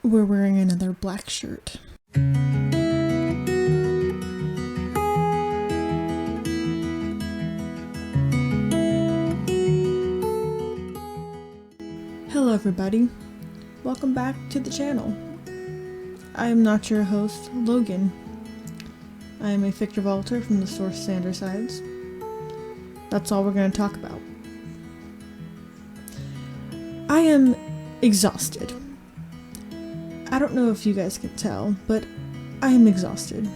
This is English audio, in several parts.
We're wearing another black shirt. Hello everybody, welcome back to the channel. I am not your host, Logan. I am a Victor Volter from the Source Sandersides. That's all we're going to talk about. I am exhausted. I don't know if you guys can tell, but I am exhausted.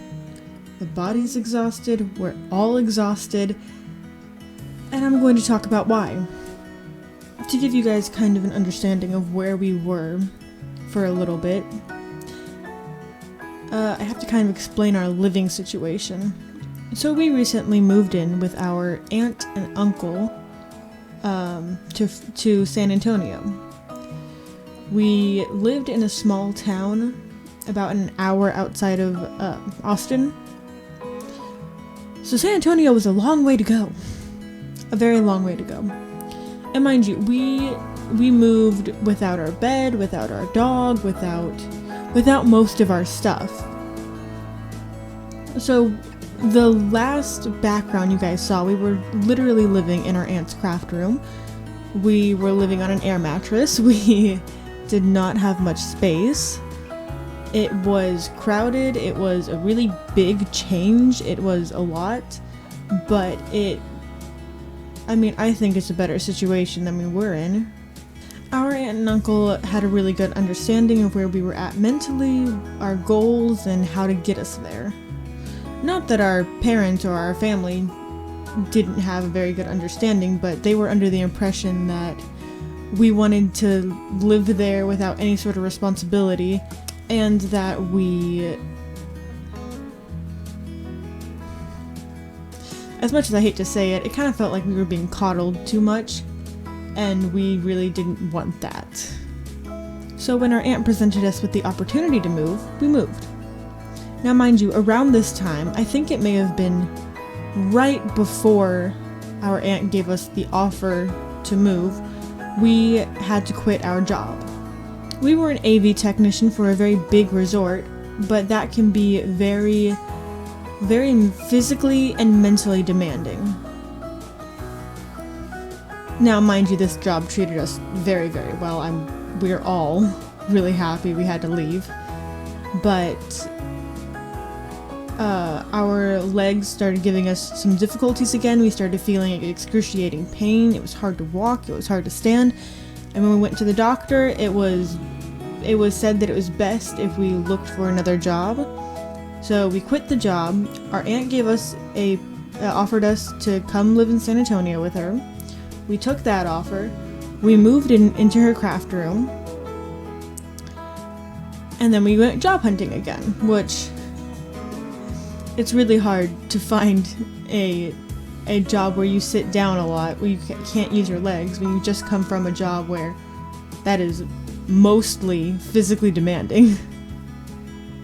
The body's exhausted, we're all exhausted, and I'm going to talk about why. To give you guys kind of an understanding of where we were for a little bit, I have to kind of explain our living situation. So we recently moved in with our aunt and uncle to San Antonio. We lived in a small town about an hour outside of Austin. So San Antonio was a long way to go. A very long way to go. And mind you, we moved without our bed, without our dog, without most of our stuff. So the last background you guys saw, we were literally living in our aunt's craft room. We were living on an air mattress. We did not have much space. It was crowded. It was a really big change. It was a lot, but I think it's a better situation than we were in. Our aunt and uncle had a really good understanding of where we were at mentally, our goals, and how to get us there. Not that our parents or our family didn't have a very good understanding, but they were under the impression that we wanted to live there without any sort of responsibility, and that as much as I hate to say it, it kind of felt like we were being coddled too much, and we really didn't want that. So when our aunt presented us with the opportunity to move, we moved. Now mind you, around this time, I think it may have been right before our aunt gave us the offer to move, we had to quit our job. We were an AV technician for a very big resort, but that can be very, very physically and mentally demanding. Now, mind you, this job treated us very, very well. We're all really happy we had to leave, but our legs started giving us some difficulties again. We started feeling excruciating pain. It was hard to walk. It was hard to stand. And when we went to the doctor, it was said that it was best if we looked for another job. So we quit the job. Our aunt gave us offered us to come live in San Antonio with her. We took that offer. We moved into her craft room. And then we went job hunting again, which it's really hard to find a job where you sit down a lot, where you can't use your legs, when you just come from a job where that is mostly physically demanding.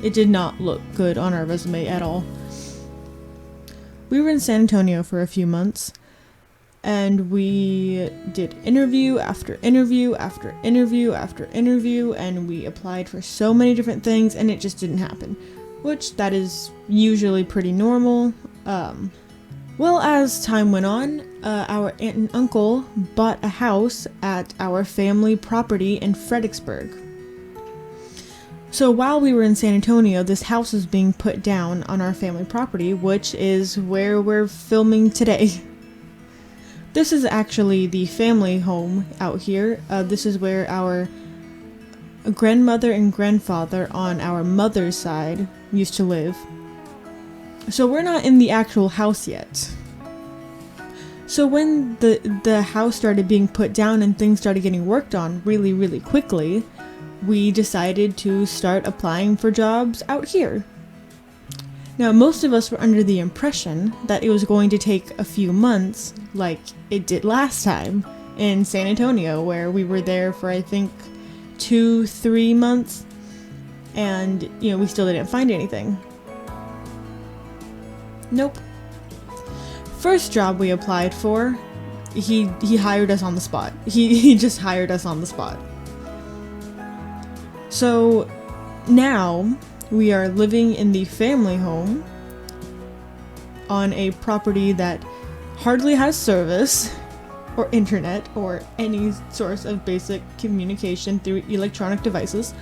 It did not look good on our resume at all. We were in San Antonio for a few months, and we did interview after interview after interview after interview, and we applied for so many different things, and it just didn't happen, which that is usually pretty normal. Well, as time went on, our aunt and uncle bought a house at our family property in Fredericksburg. So while we were in San Antonio, this house was being put down on our family property, which is where we're filming today. This is actually the family home out here. This is where our grandmother and grandfather on our mother's side used to live. So we're not in the actual house yet. So when the house started being put down and things started getting worked on really, really quickly, we decided to start applying for jobs out here. Now, most of us were under the impression that it was going to take a few months, like it did last time in San Antonio, where we were there for, I think, 2-3 months, and, we still didn't find anything. Nope. First job we applied for, he hired us on the spot. He just hired us on the spot. So now we are living in the family home on a property that hardly has service or internet or any source of basic communication through electronic devices.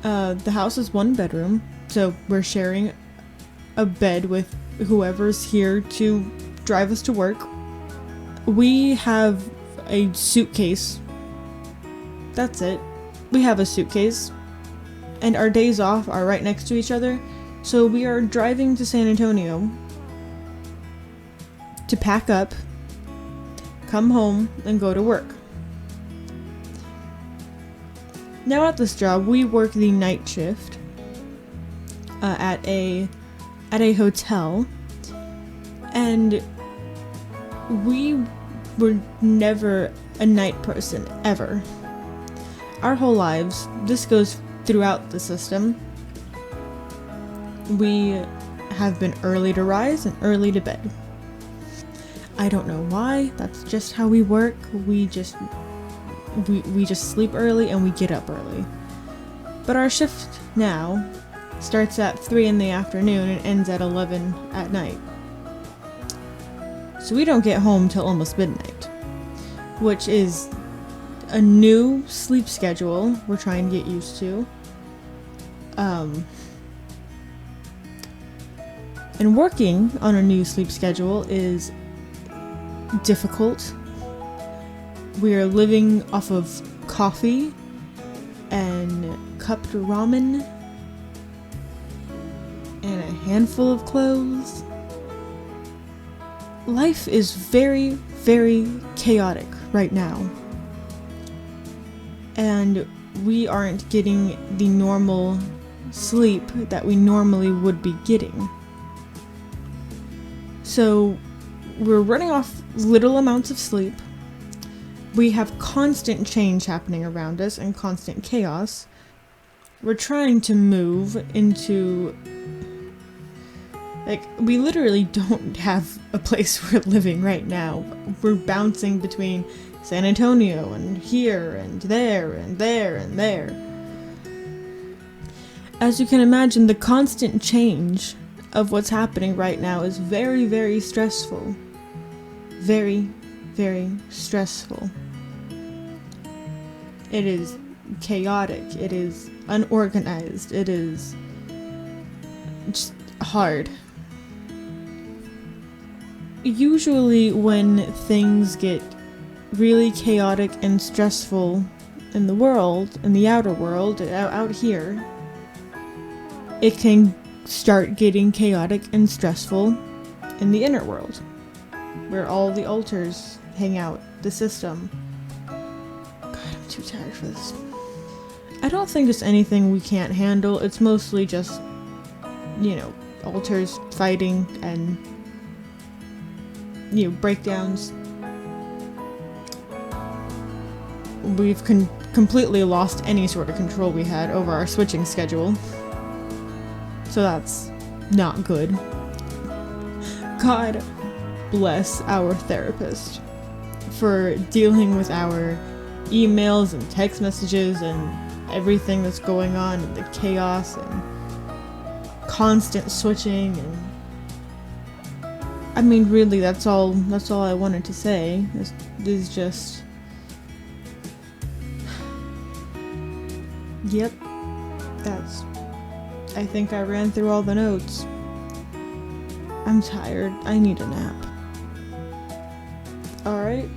The house is 1 bedroom, so we're sharing a bed with whoever's here to drive us to work. We have a suitcase. That's it. We have a suitcase. And our days off are right next to each other. So we are driving to San Antonio to pack up, come home, and go to work. Now at this job, we work the night shift at a hotel, and we were never a night person, ever. Our whole lives, this goes throughout the system. We have been early to rise and early to bed. I don't know why, that's just how we work. We just sleep early and we get up early. But our shift now starts at 3 in the afternoon and ends at 11 at night. So we don't get home till almost midnight, which is a new sleep schedule we're trying to get used to. And working on a new sleep schedule is difficult. We are living off of coffee and cupped ramen and a handful of clothes. Life is very, very chaotic right now. And we aren't getting the normal sleep that we normally would be getting. So we're running off little amounts of sleep. We have constant change happening around us and constant chaos. We're trying to move into... we literally don't have a place we're living right now. We're bouncing between San Antonio and here and there and there and there. As you can imagine, the constant change of what's happening right now is very, very stressful. Very, very stressful. It is chaotic. It is unorganized. It is just hard. Usually when things get really chaotic and stressful in the world, in the outer world, out here, it can start getting chaotic and stressful in the inner world, where all the altars hang out, the system. God, I'm too tired for this. I don't think it's anything we can't handle. It's mostly just, altars fighting and, breakdowns. We've completely lost any sort of control we had over our switching schedule. So that's not good. God bless our therapist for dealing with our emails and text messages and everything that's going on and the chaos and constant switching. And really, that's all I wanted to say. This is just... Yep, I think I ran through all the notes. I'm tired. I need a nap. Alright.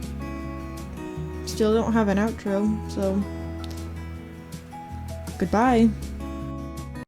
Still don't have an outro, so... Goodbye.